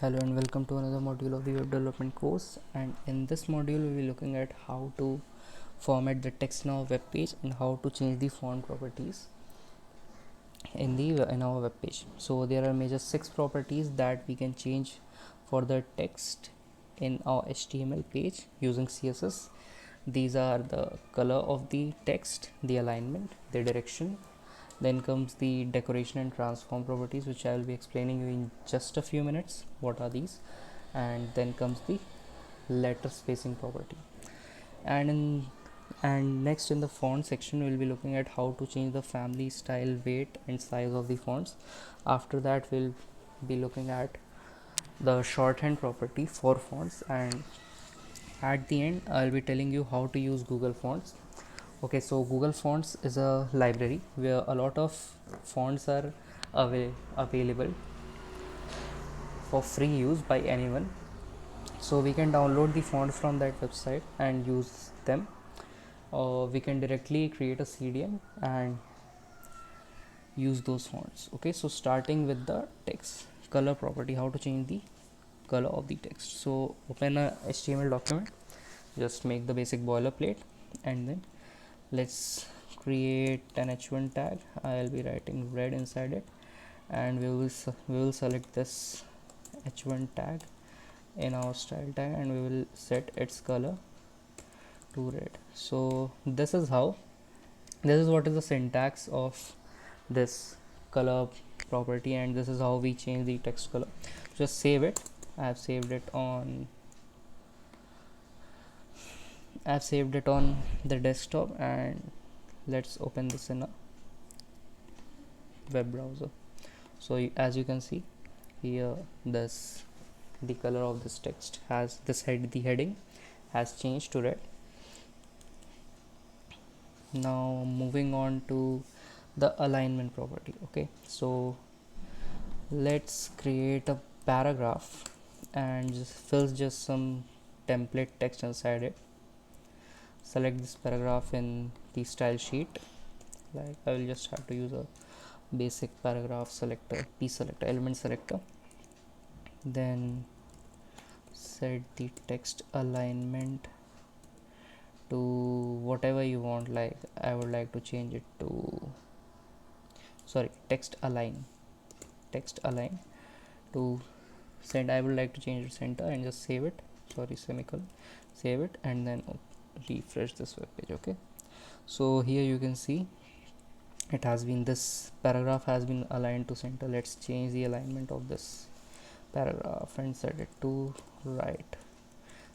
Hello and welcome to another module of the web development course, and in this module we will be looking at how to format the text in our web page and how to change the font properties in our web page. So there are major 6 properties that we can change for the text in our HTML page using CSS. These are the color of the text, the alignment, the direction. Then comes the decoration and transform properties, which I will be explaining you in just a few minutes. What are these? And then comes the letter spacing property. And next in the font section, we'll be looking at how to change the family, style, weight, and size of the fonts. After that, we'll be looking at the shorthand property for fonts, and at the end, I'll be telling you how to use Google Fonts. Okay, so Google Fonts is a library where a lot of fonts are available for free use by anyone. So we can download the fonts from that website and use them, or we can directly create a CDN and use those fonts. Okay, so starting with the text color property, how to change the color of the text. So open a HTML document, just make the basic boilerplate, and then let's create an h1 tag. I'll be writing red inside it, and we will select this h1 tag in our style tag, and we will set its color to red. So this is what is the syntax of this color property, and this is how we change the text color. Just save it. I've saved it on the desktop, and let's open this in a web browser. So as you can see here, the color of this text has the heading has changed to red. Now moving on to the alignment property. Okay, so let's create a paragraph and just fill just some template text inside it. Select this paragraph in the style sheet. Like I will just have to use a basic paragraph selector, element selector. Then set the text alignment to whatever you want. Like I would like to change it to text align to send. I would like to change it center and just save it. Semicolon, save it, and then refresh this web page. Okay, so here you can see this paragraph has been aligned to center. Let's change the alignment of this paragraph and set it to right.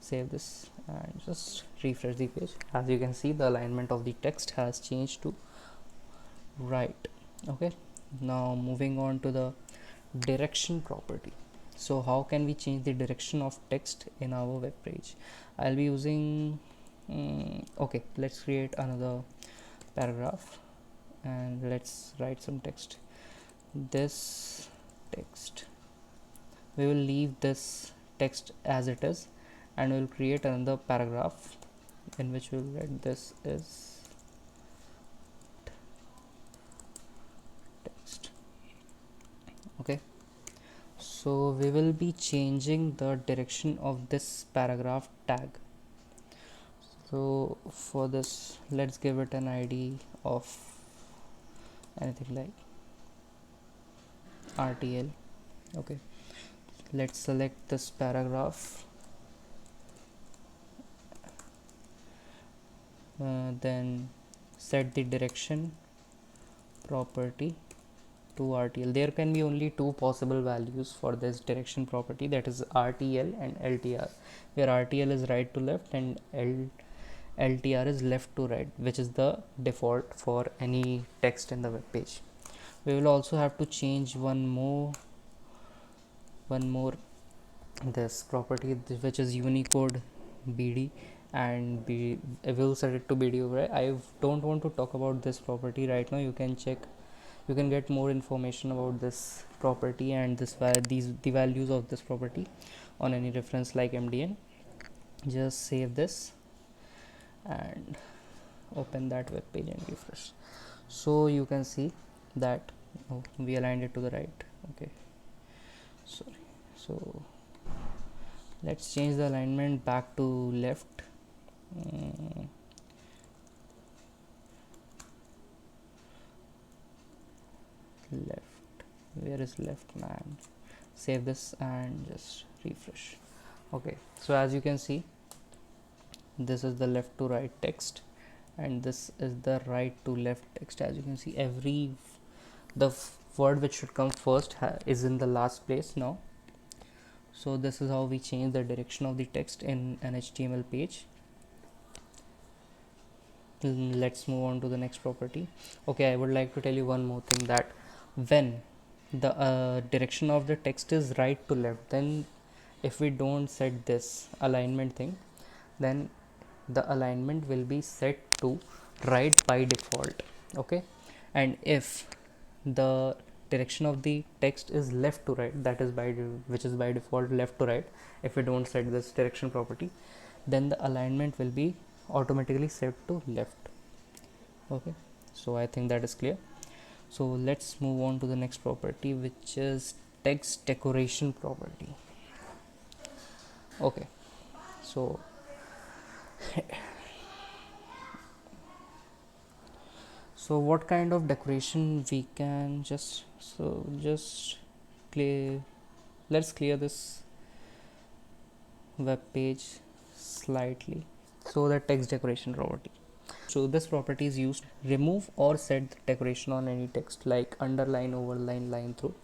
Save this and just refresh the page. As you can see, the alignment of the text has changed to right. Okay, now moving on to the direction property. So how can we change the direction of text in our web page? I'll be using okay, let's create another paragraph and let's write some text. This text, we will leave this text as it is, and we'll create another paragraph in which we'll write this is text. Okay, so we will be changing the direction of this paragraph tag. So for this, let's give it an ID of anything like RTL. Okay, let's select this paragraph, then set the direction property to RTL. There can be only two possible values for this direction property, that is RTL and LTR, where RTL is right to left and LTR is left to right, which is the default for any text in the web page. We will also have to change one more this property, which is Unicode BD, and we will set it to BD. Right, I don't want to talk about this property right now. You can get more information about this property and the values of this property on any reference like MDN. Just save this and open that web page and refresh. So you can see that we aligned it to the right. Okay, sorry. So let's change the alignment back to left. Left, where is left, man? Save this and just refresh. Okay, so as you can see, this is the left to right text and this is the right to left text. As you can see, the word which should come first is in the last place now. So this is how we change the direction of the text in an HTML page. Let's move on to the next property. Okay, I would like to tell you one more thing, that when the direction of the text is right to left, then if we don't set this alignment thing, then the alignment will be set to right by default. Okay, and if the direction of the text is left to right, that is which is by default left to right, if we don't set this direction property, then the alignment will be automatically set to left. Okay, so I think that is clear. So let's move on to the next property, which is text decoration property. Okay, so what kind of decoration we can let's clear this web page slightly. So the text decoration property, so this property is used to remove or set the decoration on any text like underline, overline, line through.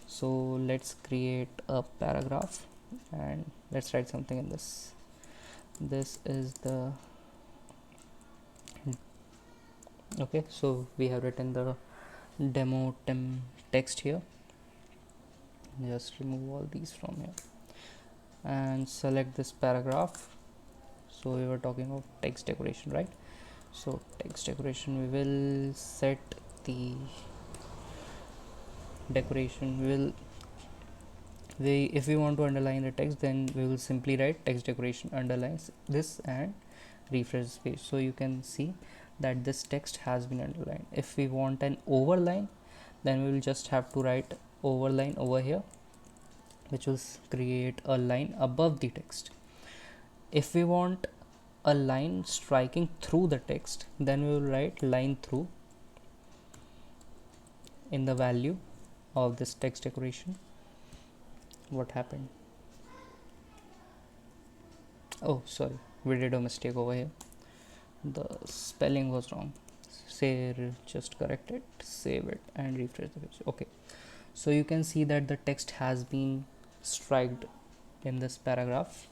So let's create a paragraph and let's write something in this. This is the okay, so we have written the demo text here. Just remove all these from here and select this paragraph. So we were talking about text decoration, right? So text decoration, we will set the decoration. If we want to underline the text, then we will simply write text decoration underlines this and refresh the page. So you can see that this text has been underlined. If we want an overline, then we will just have to write overline over here, which will create a line above the text. If we want a line striking through the text, then we will write line through in the value of this text decoration. What happened? Oh, sorry, we did a mistake over here. The spelling was wrong. Just correct it, save it and refresh the page. Okay, so you can see that the text has been striked in this paragraph.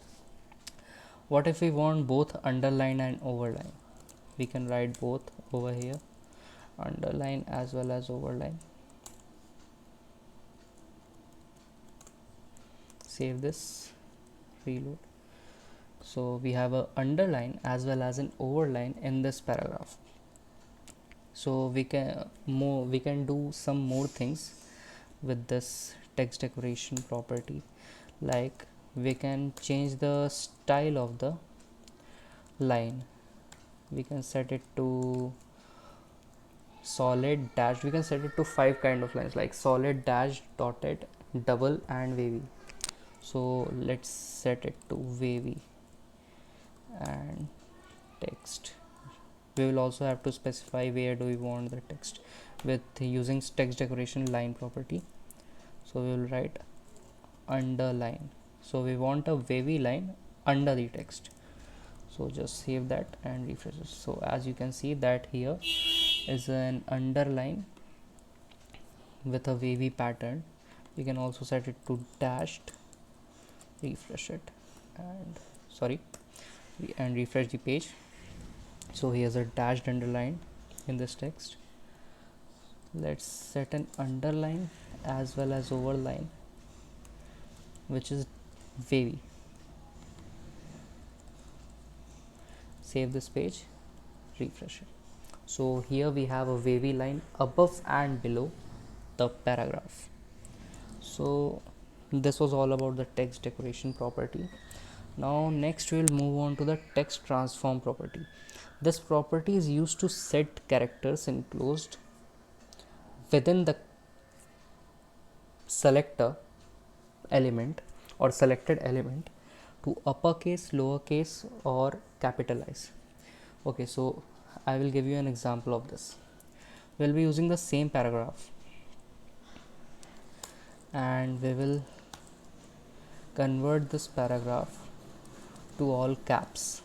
What if we want both underline and overline? We can write both over here, underline as well as overline. Save this, reload. So we have a underline as well as an overline in this paragraph. So we can do some more things with this text decoration property, like we can change the style of the line. We can set it to solid, dash. We can set it to 5 kind of lines, like solid, dash, dotted, double and wavy. So let's set it to wavy and text. We will also have to specify where do we want the text with using text decoration line property. So we will write underline. So we want a wavy line under the text. So just save that and refresh it. So as you can see that here is an underline with a wavy pattern. We can also set it to dashed, refresh it and refresh the page. So here's a dashed underline in this text. Let's set an underline as well as overline, which is wavy. Save this page, refresh it. So here we have a wavy line above and below the paragraph. So this was all about the text decoration property. Now next we'll move on to the text transform property. This property is used to set characters enclosed within the selector element or selected element to uppercase, lowercase, or capitalize. Okay, so I will give you an example of this. We'll be using the same paragraph and we will convert this paragraph to all caps.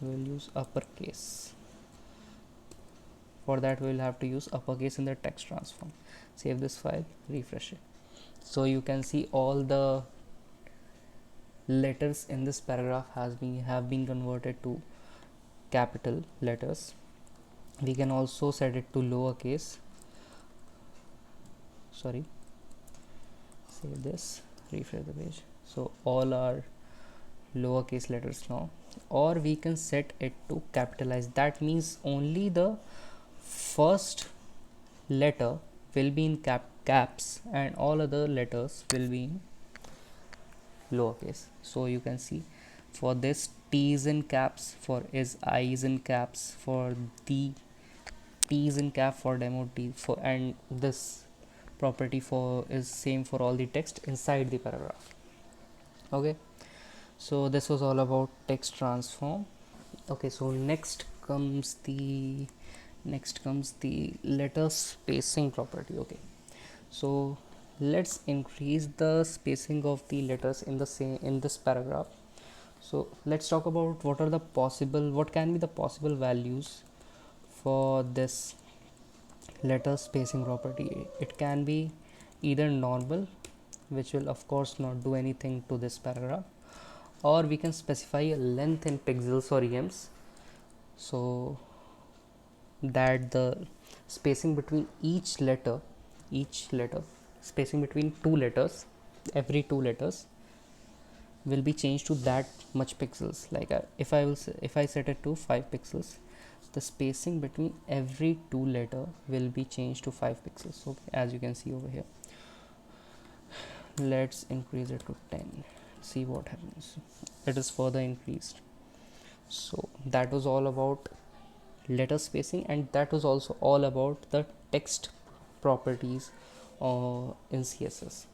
We will use uppercase. For that we will have to use uppercase in the text transform. Save this file, refresh it. So you can see all the letters in this paragraph have been converted to capital letters. We can also set it to lowercase. Sorry, save this, refresh the page. So all are lowercase letters now, or we can set it to capitalize. That means only the first letter will be in caps and all other letters will be in lowercase. So you can see for this T is in caps, for is I is in caps, for the T is in cap, for demo T, for, and this property for is same for all the text inside the paragraph. Okay, so this was all about text transform. Okay, so next comes the letter spacing property. Okay, so let's increase the spacing of the letters in this paragraph. So let's talk about what can be the possible values for this letter spacing property. It can be either normal, which will of course not do anything to this paragraph, or we can specify a length in pixels or ems, so that the spacing between each letter spacing between two letters, every two letters will be changed to that much pixels. Like if I set it to 5 pixels, the spacing between every two letter will be changed to 5 pixels. Okay, as you can see over here. Let's increase it to 10, see what happens. It is further increased. So that was all about letter spacing, and that was also all about the text properties in CSS.